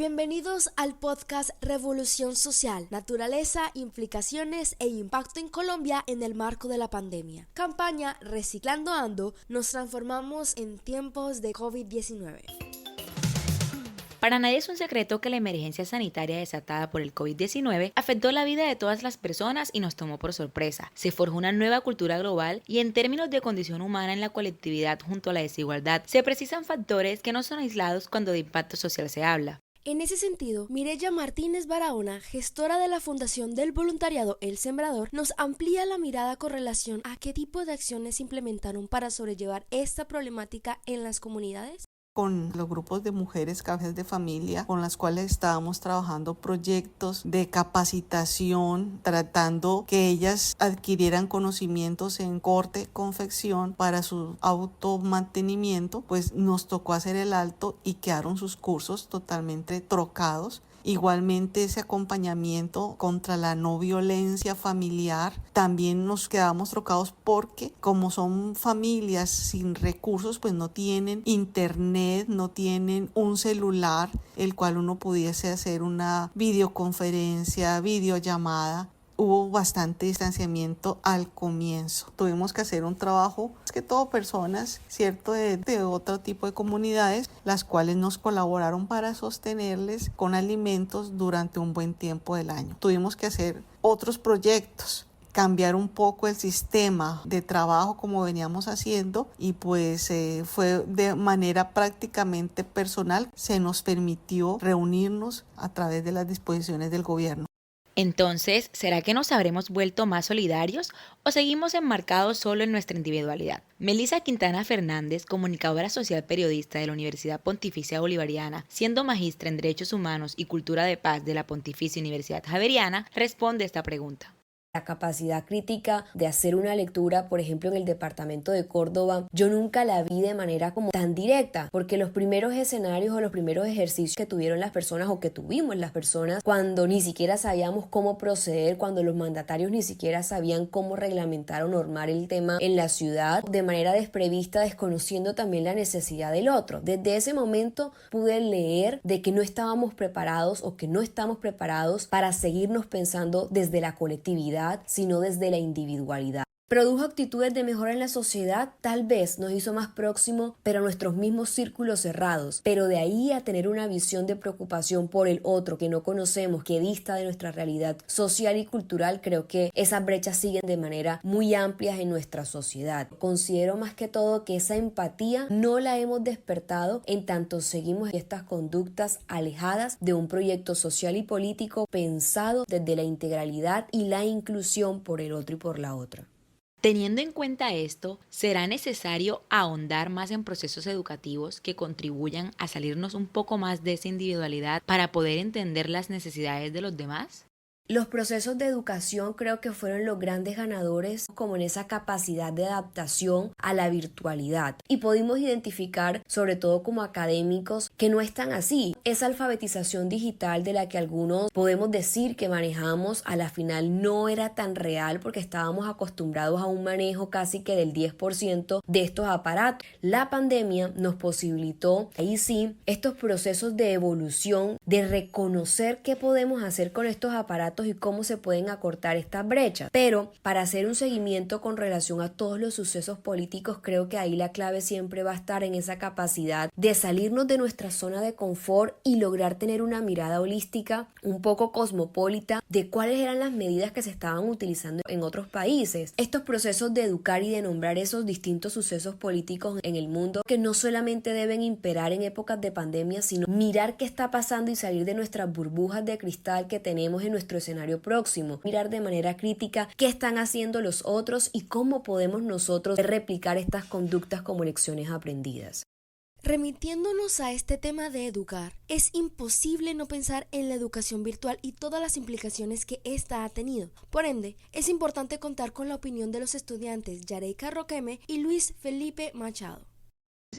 Bienvenidos al podcast Revolución Social, Naturaleza, Implicaciones e Impacto en Colombia en el marco de la pandemia. Campaña Reciclando Ando, nos transformamos en tiempos de COVID-19. Para nadie es un secreto que la emergencia sanitaria desatada por el COVID-19 afectó la vida de todas las personas y nos tomó por sorpresa. Se forjó una nueva cultura global y en términos de condición humana en la colectividad junto a la desigualdad, se precisan factores que no son aislados cuando de impacto social se habla. En ese sentido, Mireya Martínez Barahona, gestora de la Fundación del Voluntariado El Sembrador, nos amplía la mirada con relación a qué tipo de acciones se implementaron para sobrellevar esta problemática en las comunidades. Con los grupos de mujeres cabezas de familia con las cuales estábamos trabajando proyectos de capacitación, tratando que ellas adquirieran conocimientos en corte, confección para su automantenimiento, pues nos tocó hacer el alto y quedaron sus cursos totalmente trocados. Igualmente ese acompañamiento contra la no violencia familiar, también nos quedamos trocados porque como son familias sin recursos, pues no tienen internet, no tienen un celular, el cual uno pudiese hacer una videoconferencia, videollamada. Hubo bastante distanciamiento al comienzo. Tuvimos que hacer un trabajo, es que todo personas, ¿cierto?, de otro tipo de comunidades, las cuales nos colaboraron para sostenerles con alimentos durante un buen tiempo del año. Tuvimos que hacer otros proyectos, cambiar un poco el sistema de trabajo como veníamos haciendo y pues fue de manera prácticamente personal. Se nos permitió reunirnos a través de las disposiciones del gobierno. Entonces, ¿será que nos habremos vuelto más solidarios o seguimos enmarcados solo en nuestra individualidad? Melissa Quintana Fernández, comunicadora social periodista de la Universidad Pontificia Bolivariana, siendo magistra en Derechos Humanos y Cultura de Paz de la Pontificia Universidad Javeriana, responde esta pregunta. La capacidad crítica de hacer una lectura, por ejemplo, en el departamento de Córdoba, yo nunca la vi de manera como tan directa, porque los primeros escenarios o los primeros ejercicios que tuvieron las personas o que tuvimos las personas cuando ni siquiera sabíamos cómo proceder, cuando los mandatarios ni siquiera sabían cómo reglamentar o normar el tema en la ciudad, de manera desprevista, desconociendo también la necesidad del otro. Desde ese momento pude leer de que no estábamos preparados o que no estamos preparados para seguirnos pensando desde la colectividad, sino desde la individualidad. ¿Produjo actitudes de mejora en la sociedad? Tal vez nos hizo más próximos, pero a nuestros mismos círculos cerrados. Pero de ahí a tener una visión de preocupación por el otro que no conocemos, que dista de nuestra realidad social y cultural, creo que esas brechas siguen de manera muy amplia en nuestra sociedad. Considero más que todo que esa empatía no la hemos despertado en tanto seguimos estas conductas alejadas de un proyecto social y político pensado desde la integralidad y la inclusión por el otro y por la otra. Teniendo en cuenta esto, ¿será necesario ahondar más en procesos educativos que contribuyan a salirnos un poco más de esa individualidad para poder entender las necesidades de los demás? Los procesos de educación creo que fueron los grandes ganadores como en esa capacidad de adaptación a la virtualidad y pudimos identificar, sobre todo como académicos, que no están así. Esa alfabetización digital de la que algunos podemos decir que manejamos a la final no era tan real porque estábamos acostumbrados a un manejo casi que del 10% de estos aparatos. La pandemia nos posibilitó, ahí sí, estos procesos de evolución, de reconocer qué podemos hacer con estos aparatos y cómo se pueden acortar estas brechas. Pero para hacer un seguimiento con relación a todos los sucesos políticos, creo que ahí la clave siempre va a estar en esa capacidad de salirnos de nuestra zona de confort y lograr tener una mirada holística, un poco cosmopolita, de cuáles eran las medidas que se estaban utilizando en otros países. Estos procesos de educar y de nombrar esos distintos sucesos políticos en el mundo que no solamente deben imperar en épocas de pandemia, sino mirar qué está pasando y salir de nuestras burbujas de cristal que tenemos en nuestro escenario próximo, mirar de manera crítica qué están haciendo los otros y cómo podemos nosotros replicar estas conductas como lecciones aprendidas. Remitiéndonos a este tema de educar, es imposible no pensar en la educación virtual y todas las implicaciones que ésta ha tenido. Por ende, es importante contar con la opinión de los estudiantes Yareika Roqueme y Luis Felipe Machado.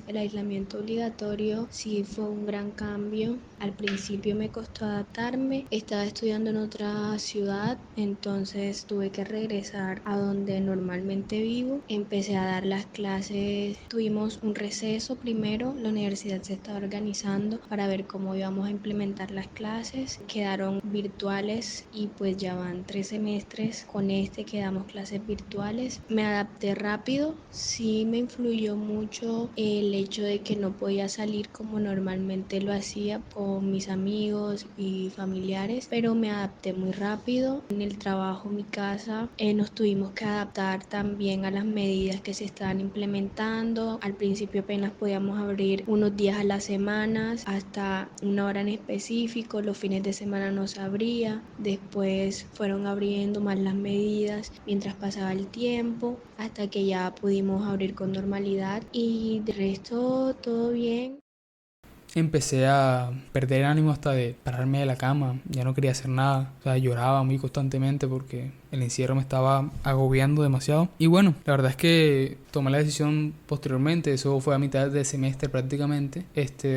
El aislamiento obligatorio sí fue un gran cambio. Al principio me costó adaptarme. Estaba estudiando en otra ciudad, entonces tuve que regresar a donde normalmente vivo. Empecé a dar las clases. Tuvimos un receso primero. La universidad se estaba organizando para ver cómo íbamos a implementar las clases. Quedaron virtuales y pues ya van 3 semestres con que damos clases virtuales. Me adapté rápido. Sí me influyó mucho el hecho de que no podía salir como normalmente lo hacía con mis amigos y familiares, pero me adapté muy rápido. En el trabajo, mi casa, nos tuvimos que adaptar también a las medidas que se estaban implementando. Al principio apenas podíamos abrir unos días a las semanas, hasta una hora en específico, los fines de semana no se abría. Después fueron abriendo más las medidas mientras pasaba el tiempo, hasta que ya pudimos abrir con normalidad y de resto todo bien. Empecé a perder ánimo hasta de pararme de la cama, ya no quería hacer nada, o sea, lloraba muy constantemente porque el encierro me estaba agobiando demasiado. Y bueno, la verdad es que tomé la decisión posteriormente, eso fue a mitad de semestre prácticamente,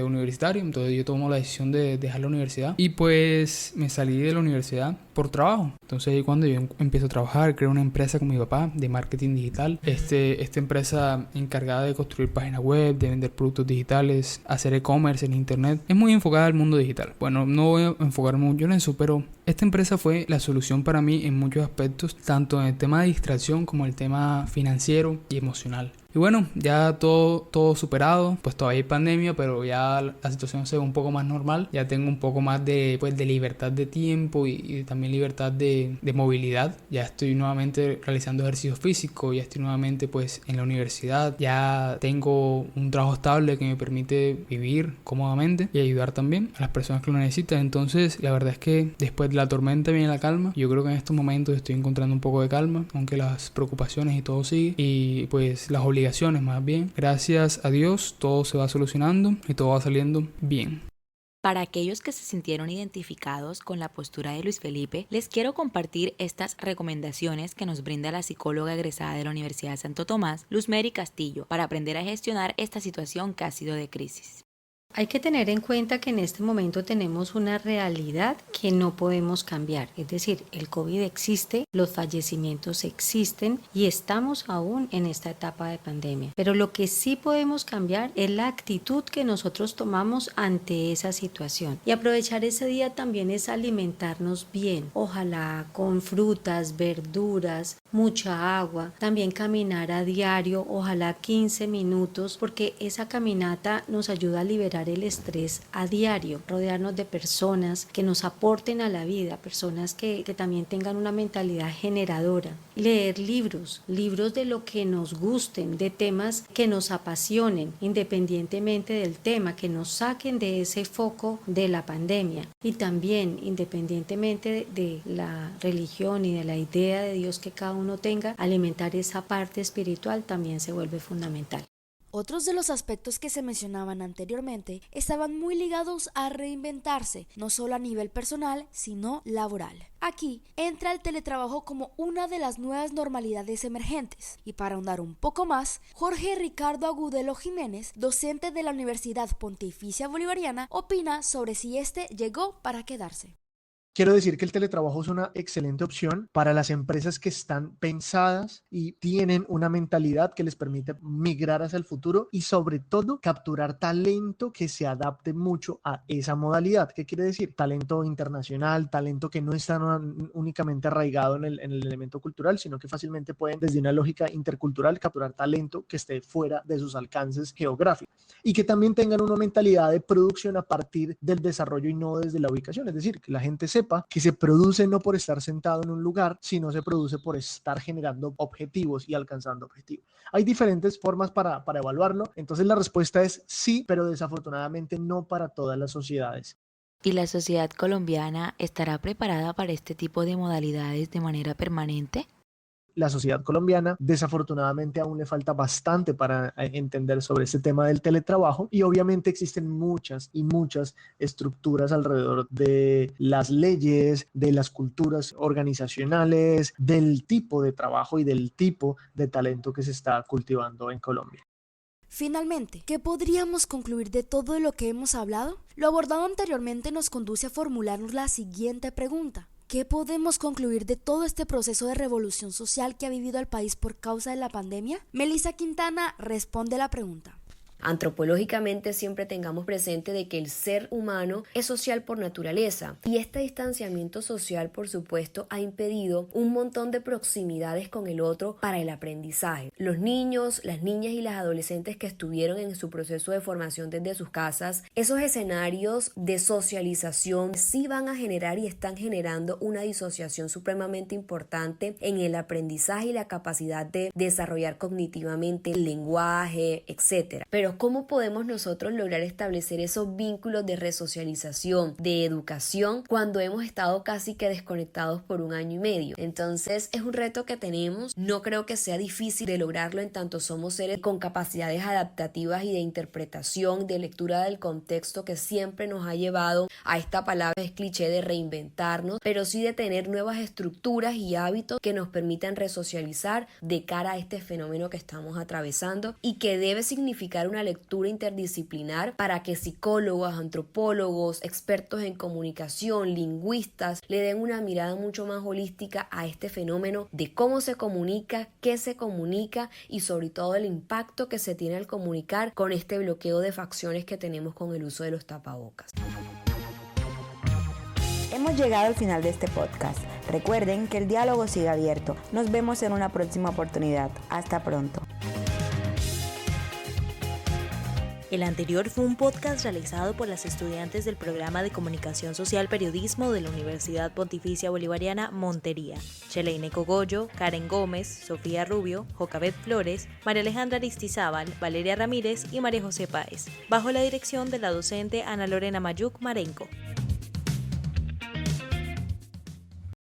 universitario, entonces yo tomo la decisión de dejar la universidad y pues me salí de la universidad por trabajo. Entonces ahí cuando yo empiezo a trabajar, creo una empresa con mi papá de marketing digital, esta empresa encargada de construir páginas web, de vender productos digitales, hacer e-commerce en internet, es muy enfocada al mundo digital. Bueno, no voy a enfocarme mucho en eso, pero esta empresa fue la solución para mí en muchos aspectos, tanto en el tema de distracción como en el tema financiero y emocional. Y bueno, ya todo superado, pues todavía hay pandemia, pero ya la situación se ve un poco más normal. Ya tengo un poco más de libertad de tiempo y también libertad de movilidad. Ya estoy nuevamente realizando ejercicio físico, ya estoy nuevamente pues en la universidad. Ya tengo un trabajo estable que me permite vivir cómodamente y ayudar también a las personas que lo necesitan. Entonces, la verdad es que después de la tormenta viene la calma. Yo creo que en estos momentos estoy encontrando un poco de calma, aunque las preocupaciones y todo sigue. Y pues las obligaciones más bien. Gracias a Dios todo se va solucionando y todo va saliendo bien. Para aquellos que se sintieron identificados con la postura de Luis Felipe, les quiero compartir estas recomendaciones que nos brinda la psicóloga egresada de la Universidad de Santo Tomás, Luzmeri Castillo, para aprender a gestionar esta situación que ha sido de crisis. Hay que tener en cuenta que en este momento tenemos una realidad que no podemos cambiar, es decir, el COVID existe, los fallecimientos existen y estamos aún en esta etapa de pandemia. Pero lo que sí podemos cambiar es la actitud que nosotros tomamos ante esa situación. Y aprovechar ese día también es alimentarnos bien, ojalá con frutas, verduras, mucha agua, también caminar a diario, ojalá 15 minutos, porque esa caminata nos ayuda a liberar el estrés a diario, rodearnos de personas que nos aporten a la vida, personas que también tengan una mentalidad generadora, leer libros de lo que nos gusten, de temas que nos apasionen, independientemente del tema, que nos saquen de ese foco de la pandemia y también independientemente de la religión y de la idea de Dios que cada uno tenga, alimentar esa parte espiritual también se vuelve fundamental. Otros de los aspectos que se mencionaban anteriormente estaban muy ligados a reinventarse, no solo a nivel personal, sino laboral. Aquí entra el teletrabajo como una de las nuevas normalidades emergentes. Y para ahondar un poco más, Jorge Ricardo Agudelo Jiménez, docente de la Universidad Pontificia Bolivariana, opina sobre si este llegó para quedarse. Quiero decir que el teletrabajo es una excelente opción para las empresas que están pensadas y tienen una mentalidad que les permite migrar hacia el futuro y sobre todo capturar talento que se adapte mucho a esa modalidad. ¿Qué quiere decir? Talento internacional, talento que no está únicamente arraigado en el elemento cultural, sino que fácilmente pueden desde una lógica intercultural capturar talento que esté fuera de sus alcances geográficos y que también tengan una mentalidad de producción a partir del desarrollo y no desde la ubicación. Es decir, que la gente sepa que se produce no por estar sentado en un lugar, sino se produce por estar generando objetivos y alcanzando objetivos. Hay diferentes formas para evaluarlo, entonces la respuesta es sí, pero desafortunadamente no para todas las sociedades. ¿Y la sociedad colombiana estará preparada para este tipo de modalidades de manera permanente? La sociedad colombiana desafortunadamente aún le falta bastante para entender sobre este tema del teletrabajo y obviamente existen muchas estructuras alrededor de las leyes, de las culturas organizacionales, del tipo de trabajo y del tipo de talento que se está cultivando en Colombia. Finalmente, ¿qué podríamos concluir de todo lo que hemos hablado? Lo abordado anteriormente nos conduce a formularnos la siguiente pregunta. ¿Qué podemos concluir de todo este proceso de revolución social que ha vivido el país por causa de la pandemia? Melissa Quintana responde la pregunta. Antropológicamente siempre tengamos presente de que el ser humano es social por naturaleza y este distanciamiento social, por supuesto, ha impedido un montón de proximidades con el otro para el aprendizaje. Los niños, las niñas y las adolescentes que estuvieron en su proceso de formación desde sus casas, esos escenarios de socialización sí van a generar y están generando una disociación supremamente importante en el aprendizaje y la capacidad de desarrollar cognitivamente el lenguaje, etc. Pero ¿cómo podemos nosotros lograr establecer esos vínculos de resocialización, de educación, cuando hemos estado casi que desconectados por 1 año y medio? Entonces es un reto que tenemos. No creo que sea difícil de lograrlo en tanto somos seres con capacidades adaptativas y de interpretación, de lectura del contexto que siempre nos ha llevado a esta palabra es cliché de reinventarnos, pero sí de tener nuevas estructuras y hábitos que nos permitan resocializar de cara a este fenómeno que estamos atravesando y que debe significar una lectura interdisciplinar para que psicólogos, antropólogos, expertos en comunicación, lingüistas le den una mirada mucho más holística a este fenómeno de cómo se comunica, qué se comunica y sobre todo el impacto que se tiene al comunicar con este bloqueo de facciones que tenemos con el uso de los tapabocas. Hemos llegado al final de este podcast. Recuerden que el diálogo sigue abierto. Nos vemos en una próxima oportunidad. Hasta pronto. El anterior fue un podcast realizado por las estudiantes del programa de Comunicación Social Periodismo de la Universidad Pontificia Bolivariana Montería. Sheleine Cogollo, Karen Gómez, Sofía Rubio, Jocabet Flores, María Alejandra Aristizábal, Valeria Ramírez y María José Páez, bajo la dirección de la docente Ana Lorena Mayuc Marenco.